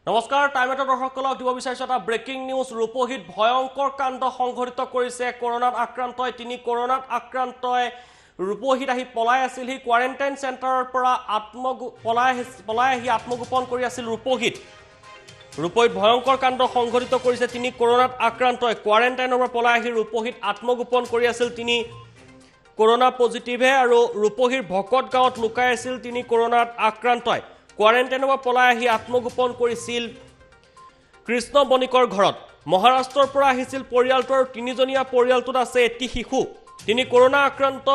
নমস্কাৰ টাইমেটৰ দৰ্শকসকলক দিব বিচাৰিছো এটা ব্ৰেকিং নিউজ ৰূপহীত ভয়ংকৰ কাণ্ড সংঘটিত কৰিছে কৰোনাত আক্ৰান্তই তিনি কৰোনাত আক্ৰান্তই ৰূপহীত আহি পলাই আছিল হি কোৱাৰেণ্টাইন চেণ্টাৰৰ পৰা পলাই আহি আত্মগোপন কৰি আছিল ৰূপহীত ভয়ংকৰ কাণ্ড সংঘটিত কৰিছে তিনি কৰোনাত আক্ৰান্তই কোৱাৰেণ্টাইনৰ পৰা পলাই আহি ৰূপহীত আত্মগোপন কৰি আছিল তিনি কৰোনা পজিটিভে আৰু ৰূপহীৰ ভকত গাঁৱত লুকাই আছিল তিনি কৰোনাত আক্ৰান্তই কোৱাৰেণ্টাইনৰ পৰা পলাই আহি আত্মগোপন কৰিছিল কৃষ্ণ বণিকৰ ঘৰত মহাৰাষ্ট্ৰৰ পৰা আহিছিল পৰিয়ালটোৰ তিনিজনীয়া পৰিয়ালটোত আছে এটি শিশু তিনি কৰোনা আক্ৰান্ত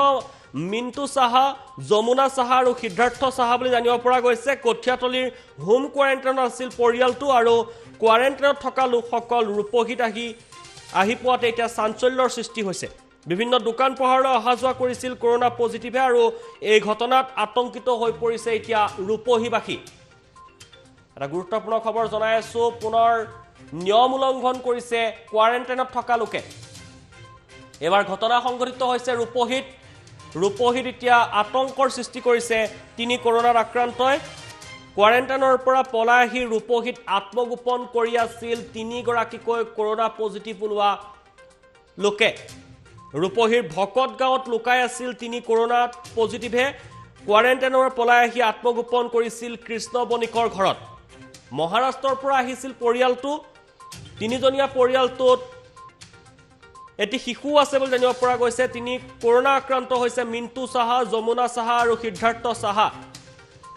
মিন্টু সাহা যমুনা সাহা আৰু সিদ্ধাৰ্থ সাহা বুলি জানিব পৰা গৈছে কঠিয়াতলিৰ হোম কোৱাৰেণ্টাইনত আছিল পৰিয়ালটো আৰু কোৱাৰেণ্টাইনত থকা লোকসকল ৰূপহীত আহি পোৱাতে এতিয়া চাঞ্চল্যৰ সৃষ্টি হৈছে বিভিন্ন দোকান পোহাৰলৈ অহা যোৱা কৰিছিল কৰোনা পজিটিভে আৰু এই ঘটনাত আতংকিত হৈ পৰিছে এতিয়া ৰূপহীবাসী এটা গুৰুত্বপূৰ্ণ খবৰ জনাই আছো পুনৰ নিয়ম উলংঘন কৰিছে কোৱাৰেণ্টাইনত থকা লোকে এবাৰ ঘটনা সংঘটিত হৈছে ৰূপহীত এতিয়া আতংকৰ সৃষ্টি কৰিছে তিনি কৰোনাত আক্ৰান্তই কোৱাৰেণ্টাইনৰ পৰা পলাই আহি ৰূপহীত আত্মগোপন কৰি আছিল তিনিগৰাকীকৈ কৰোনা পজিটিভ ওলোৱা লোকে ৰূপহীৰ ভকত গাঁৱত লুকাই আছিল তিনি কৰোনা পজিটিভে কোৱাৰেণ্টাইনৰ পলাই আহি আত্মগোপন কৰিছিল কৃষ্ণ বণিকৰ ঘৰত মহাৰাষ্ট্ৰৰ পৰা আহিছিল পৰিয়ালটো তিনিজনীয়া পৰিয়ালটোত এটি শিশু আছে বুলি জানিব পৰা গৈছে তিনি কৰোনা আক্ৰান্ত হৈছে মিন্টু সাহা যমুনা সাহা আৰু সিদ্ধাৰ্থ সাহা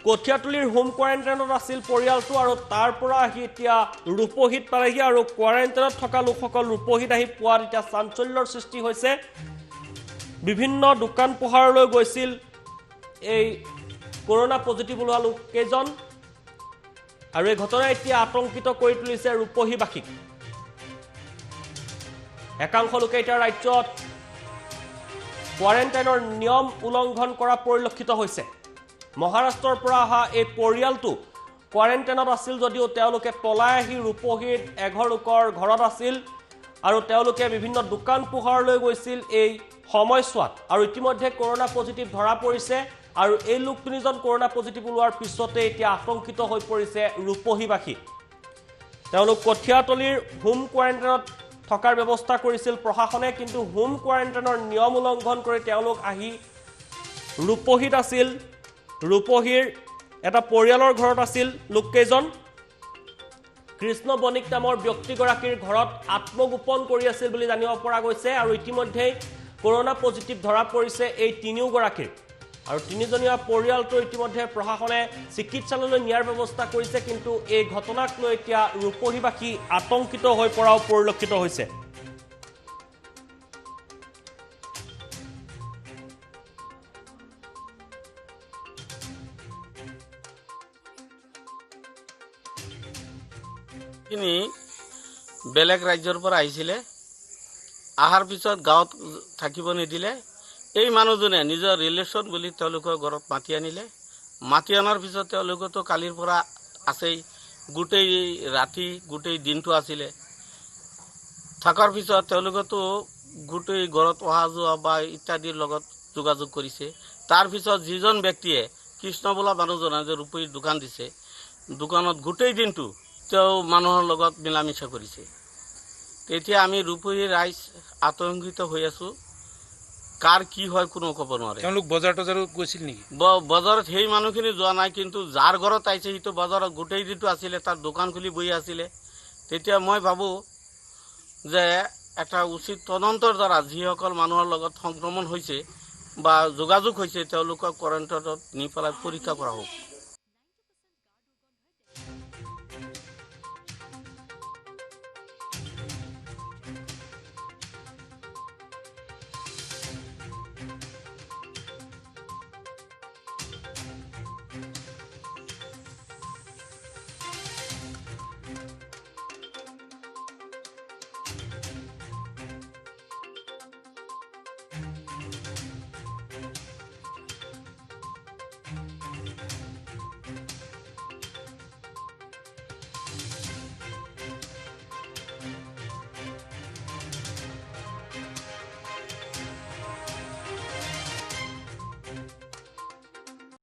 কঠিয়াতলিৰ হোম কোৱাৰেণ্টাইনত আছিল পৰিয়ালটো আৰু তাৰ পৰা আহি এতিয়া ৰূপহীত পালেহি আৰু কোৱাৰেণ্টাইনত থকা লোকসকল ৰূপহীত আহি পোৱাত এতিয়া চাঞ্চল্যৰ সৃষ্টি হৈছে বিভিন্ন দোকান পোহাৰলৈ গৈছিল এই কৰোনা পজিটিভ ওলোৱা লোককেইজন আৰু এই ঘটনাই এতিয়া আতংকিত কৰি তুলিছে ৰূপহীবাসীক একাংশ লোকে এতিয়া ৰাজ্যত কোৱাৰেণ্টাইনৰ নিয়ম উলংঘন কৰা পৰিলক্ষিত হৈছে মহাৰাষ্ট্ৰৰ পৰা অহা এই পৰিয়ালটো কোৱাৰেণ্টাইনত আছিল যদিও তেওঁলোকে পলাই আহি ৰূপহীত এঘৰ লোকৰ ঘৰত আছিল আৰু তেওঁলোকে বিভিন্ন দোকান পোহাৰলৈ গৈছিল এই সময়ছোৱাত আৰু ইতিমধ্যে কৰোনা পজিটিভ ধৰা পৰিছে আৰু এই লোক তিনিজন কৰোনা পজিটিভ ওলোৱাৰ পিছতে এতিয়া আতংকিত হৈ পৰিছে ৰূপহীবাসী তেওঁলোক কঠিয়াতলিৰ হোম কোৱাৰেণ্টাইনত থকাৰ ব্যৱস্থা কৰিছিল প্ৰশাসনে কিন্তু হোম কোৱাৰেণ্টাইনৰ নিয়ম উলংঘন কৰি তেওঁলোক আহি ৰূপহীত আছিল ৰূপহীৰ এটা পৰিয়ালৰ ঘৰত আছিল লোককেইজন কৃষ্ণ বণিক নামৰ ব্যক্তিগৰাকীৰ ঘৰত আত্মগোপন কৰি আছিল বুলি জানিব পৰা গৈছে আৰু ইতিমধ্যে কৰোনা পজিটিভ ধৰা পৰিছে এই তিনিওগৰাকীৰ আৰু তিনিজনীয়া পৰিয়ালটো ইতিমধ্যে প্ৰশাসনে চিকিৎসালয়লৈ নিয়াৰ ব্যৱস্থা কৰিছে কিন্তু এই ঘটনাক লৈ এতিয়া ৰূপহীবাসী আতংকিত হৈ পৰাও পৰিলক্ষিত হৈছে তিনি বেলেগ ৰাজ্যৰ পৰা আহিছিলে আহাৰ পিছত গাঁৱত থাকিব নিদিলে এই মানুহজনে নিজৰ ৰিলেশ্যন বুলি তেওঁলোকৰ ঘৰত মাতি আনিলে মাতি অনাৰ পিছত তেওঁলোকেতো কালিৰ পৰা আছেই গোটেই ৰাতি গোটেই দিনটো আছিলে থকাৰ পিছত তেওঁলোকেতো গোটেই ঘৰত অহা যোৱা বা ইত্যাদিৰ লগত যোগাযোগ কৰিছে তাৰ পিছত যিজন ব্যক্তিয়ে কৃষ্ণ বোলা মানুহজনে যে ৰূপহীৰ দোকান দিছে দোকানত গোটেই দিনটো তেওঁ মানুহৰ লগত মিলামিছা কৰিছে তেতিয়া আমি ৰূপহীৰ ৰাইজ আতংকিত হৈ আছো কাৰ কি হয় কোনো ক'ব নোৱাৰে তেওঁলোক বজাৰত গৈছিল নেকি বজাৰত সেই মানুহখিনি যোৱা নাই কিন্তু যাৰ ঘৰত আহিছে সিটো বজাৰত গোটেই দিনটো আছিলে তাৰ দোকান খুলি বহি আছিলে তেতিয়া মই ভাবোঁ যে এটা উচিত তদন্তৰ দ্বাৰা যিসকল মানুহৰ লগত সংক্ৰমণ হৈছে বা যোগাযোগ হৈছে তেওঁলোকক কোৱাৰেণ্টাইনত নি পেলাই পৰীক্ষা কৰা হওক